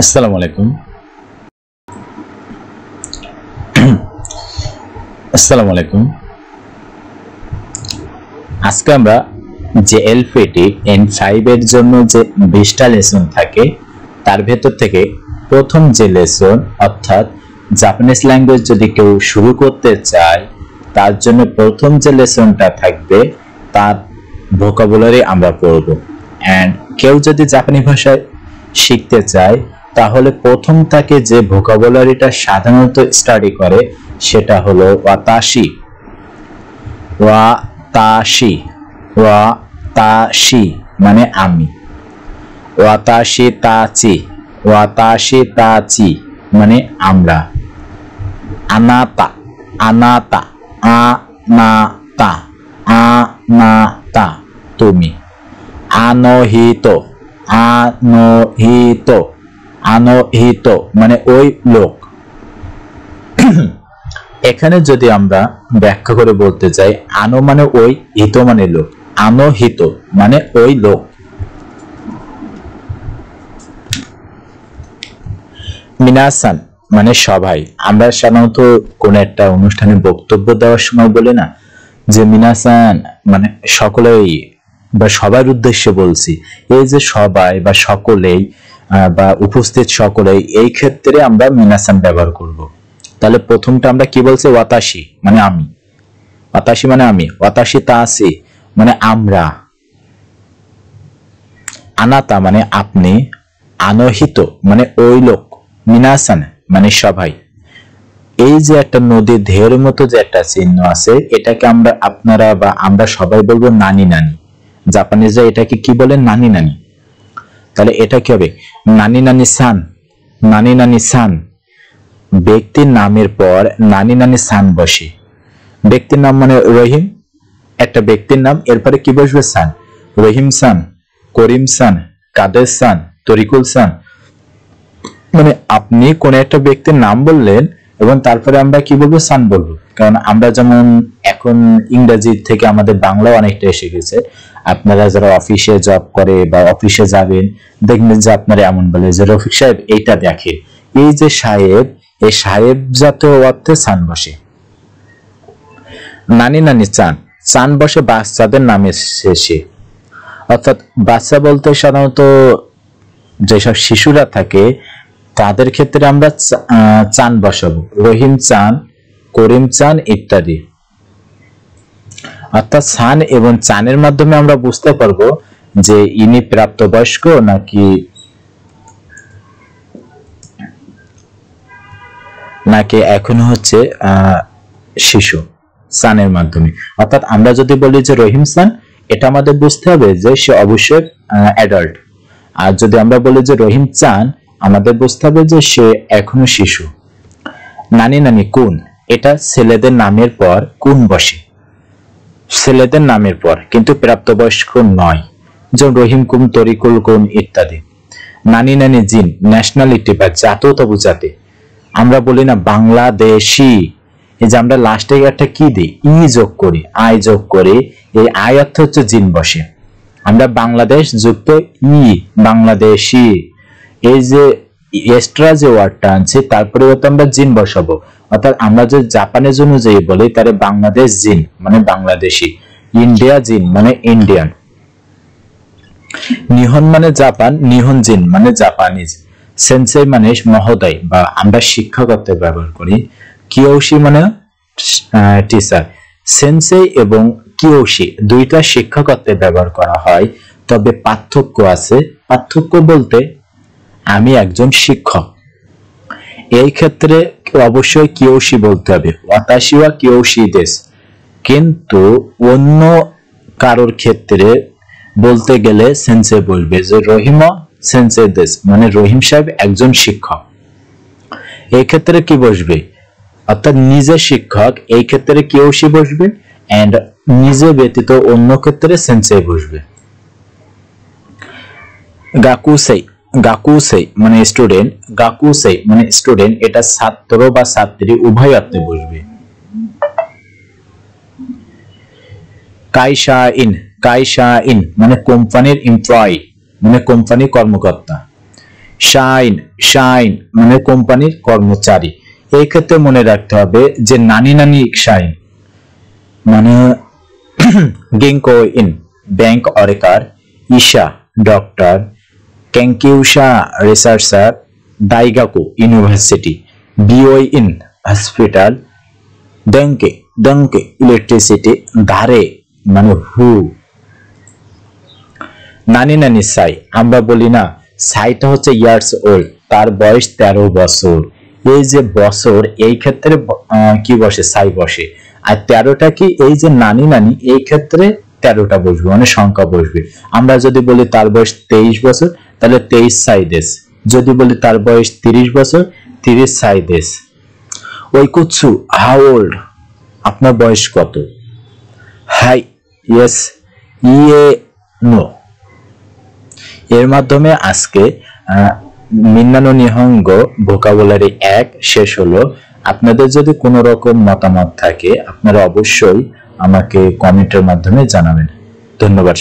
আসসালামু আলাইকুম। আসসালামু আলাইকুম। আজকে আমরা যে এলপিটি N5 এর জন্য যে 20টা লেসন থাকে তার ভেতর থেকে প্রথম যে লেসন অর্থাৎ জাপানিজ ল্যাঙ্গুয়েজ যদি কেউ শুরু করতে চায় তার জন্য প্রথম যে লেসনটা থাকবে তার ভোকাবুলারি আমরা পড়ব। এন্ড কেউ যদি জাপানি ভাষায় শিখতে চায় তাহলে প্রথম তাকে যে ভোকাবুলারিটা সাধারণত স্টাডি করে সেটা হলো ওয়াতাশি। ওয়াতাশি ওয়াতাশি মানে আমি। ওয়াতাশি তাচি ওয়াতাশি তাচি মানে আমরা। আনাতা আনাতা আনাতা আনাতা তুমি। আনোহিতো আনোহিতো আনোহিতো মানে ওই লোক। এখানে যদি আমরা ব্যাখ্যা করে বলতে চাই, আনো মানে ওই, হিত মানে লোক। আনোহিত মানে ওই লোক। মিনাসান মানে সবাই। আমরা সাধারণত কোন একটা অনুষ্ঠানে বক্তব্য দেওয়ার সময় বলি না যে মিনাসান মানে সকলেই বা সবার উদ্দেশ্যে বলছি। এই যে সবাই বা সকলেই বা উপস্থিত সকলেই, এই ক্ষেত্রে আমরা মিনাসান ব্যবহার করব। তাহলে প্রথমটা আমরা কি বলছি? ওয়াতাশি মানে আমি। ওয়াতাশি মানে আমি। ওয়াতাশি তাসি মানে আমরা। আনাতা মানে আপনি। আনোহিত মানে ওই লোক। মিনাসান মানে সবাই। এই যে একটা নদীর ঢেউর মতো যে একটা চিহ্ন আছে, এটাকে আমরা আপনারা বা আমরা সবাই বলবো নানি নানি। জাপানিজরা এটাকে কি বলে? নানি নানি। তাহলে এটা কি হবে? নানি নানি সান। নানি নানি সান। ব্যক্তির নামের পর নানি নানি সান বসে। ব্যক্তির নাম মানে রহিম, একটা ব্যক্তির নাম, এরপরে কি বসবে? সান। রহিম সান, করিম সান, কাদের সান, তরিকুল সান। মানে আপনি কোন একটা ব্যক্তির নাম বললেন এবং তারপরে আমরা কি বলবো? সান বলবো। কারণ আমরা যেমন এখন ইংরেজি থেকে আমাদের বাংলা অনেকটা এসে গেছে। আপনারা যারা অফিসে জব করে বা অফিসে যাবেন দেখবেন যে আপনারা এমন বলে যে রফিক সাহেব এইটা দেখে। এই যে সাহেব, এই সাহেব জাতীয় অর্থে সান বসে। নানি নানি চান, চান বসে বাচ্চাদের নামের শেষে। অর্থাৎ বাচ্চা বলতে সাধারণত যেসব শিশুরা থাকে তাদের ক্ষেত্রে আমরা চান বসাবো। রহিম চান, করিম চান ইত্যাদি। অর্থাৎ চান এবং চানের মাধ্যমে আমরা বুঝতে পারবো যে ইনি প্রাপ্তবয়স্ক নাকি এখনো হচ্ছে শিশু। সানের মাধ্যমে। অর্থাৎ আমরা যদি বলি যে রহিম সান, এটা আমাদের বুঝতে হবে যে সে অবশ্যই অ্যাডাল্ট। আর যদি আমরা বলি যে রহিম চান, আমাদের বুঝতে হবে যে সে এখনো শিশু। নানি নানি কুন, এটা ছেলেদের নামের পর কুন বসে। ছেলেদের নামের পর, কিন্তু প্রাপ্তবয়স্ক নয়। যেমন রহিম কুন, তরিকুল কুন ইত্যাদি। নানি নানি জিন, ন্যাশনালিটি বা জাতীয়তা বোঝাতে। আমরা বলি না বাংলাদেশি, এই যে আমরা লাস্টে একটা কি দিই? ই যোগ করি, আই যোগ করি। এই আই অর্থ হচ্ছে জিন বসে। আমরা বাংলাদেশ যুক্ত ই, বাংলাদেশি। এই যে এক্সট্রা যে ওয়ার্ডটা আনছি তারপরে হয়তো আমরা জিন বসাবো। অর্থাৎ আমরা যে জাপানিজ অনুযায়ী বলি তাহলে বাংলাদেশ জিন মানে বাংলাদেশি। ইন্ডিয়া জিন মানে ইন্ডিয়ান। নিহন মানে জাপান, নিহন জিন মানে জাপানিজ। সেন্সেই মানে মহোদয় বা আমরা শিক্ষকত্বে ব্যবহার করি। কিয়োশি মানে টিচার। সেন্সেই এবং কিয়োশি দুইটা শিক্ষকত্বে ব্যবহার করা হয়, তবে পার্থক্য আছে। পার্থক্য বলতে আমি একজন শিক্ষক, এই ক্ষেত্রে অবশ্যই কিয়োশি বলতে হবে। ওয়াতাশি ওয়া কিয়োশি দেশ। কিন্তু অন্য কারোর ক্ষেত্রে বলতে গেলে সেন্সে বলবে যে রহিম সেন্সে দেশ মানে রহিম সাহেব একজন শিক্ষক। এই ক্ষেত্রে কি বসবে? অর্থাৎ নিজে শিক্ষক, এই ক্ষেত্রে কিয়োশি বসবে। এন্ড নিজে ব্যতীত অন্য ক্ষেত্রে সেন্সে বসবে। গাকুসেই, গাকুসেই মানে স্টুডেন্ট, গাকুসেই মানে স্টুডেন্ট, এটা ছাত্র বা ছাত্রী উভয় অর্থে বসবে। কাইশা ইন, কাইশা ইন মানে কোম্পানির এমপ্লয়ি মানে কোম্পানি কর্মকর্তা। শাইন শাইন মানে কোম্পানির কর্মচারী। এই ক্ষেত্রে মনে রাখতে হবে যে নানি নানি শাইন মানে গিঙ্কো ইন ব্যাংক অরেকার, ঈশা ডক্টর, কেঙ্কিউশা রিসার্চার, দাইগাকু ইউনিভার্সিটি, বিওই ইন হসপিটাল, ডঙ্কে ডঙ্কে ইলেকট্রিসিটি, ধারে মানে হু। নানি নানি সাই আমরা বলি না, সাইটা হচ্ছে ইয়ার্স ওল্ড, তার বয়স 13 বছর। এই যে বছর এই ক্ষেত্রে কি বসে, সাই বসে। আর 13টা কি, এই যে নানি নানি এই ক্ষেত্রে 13টা বসবে মানে সংখ্যা বসবে। আমরা যদি বলি তার বয়স 23 বছর তাহলে 23 সাই দেশ, যদি বলি তার বয়স 30 বছর 30 সাই দেশ। ওই কুৎসু হাউ ওল্ড আপনার বয়স কত? হাই ইয়েস ইয়ে নো। এর মাধ্যমে আজকে মিন্নানো নিহঙ্গ ভোকাবুলারি 1 শেষ হলো। আপনাদের যদি কোনো রকম মতামত থাকে আপনারা অবশ্যই আমাকে কমেন্টের মাধ্যমে জানাবেন। ধন্যবাদ।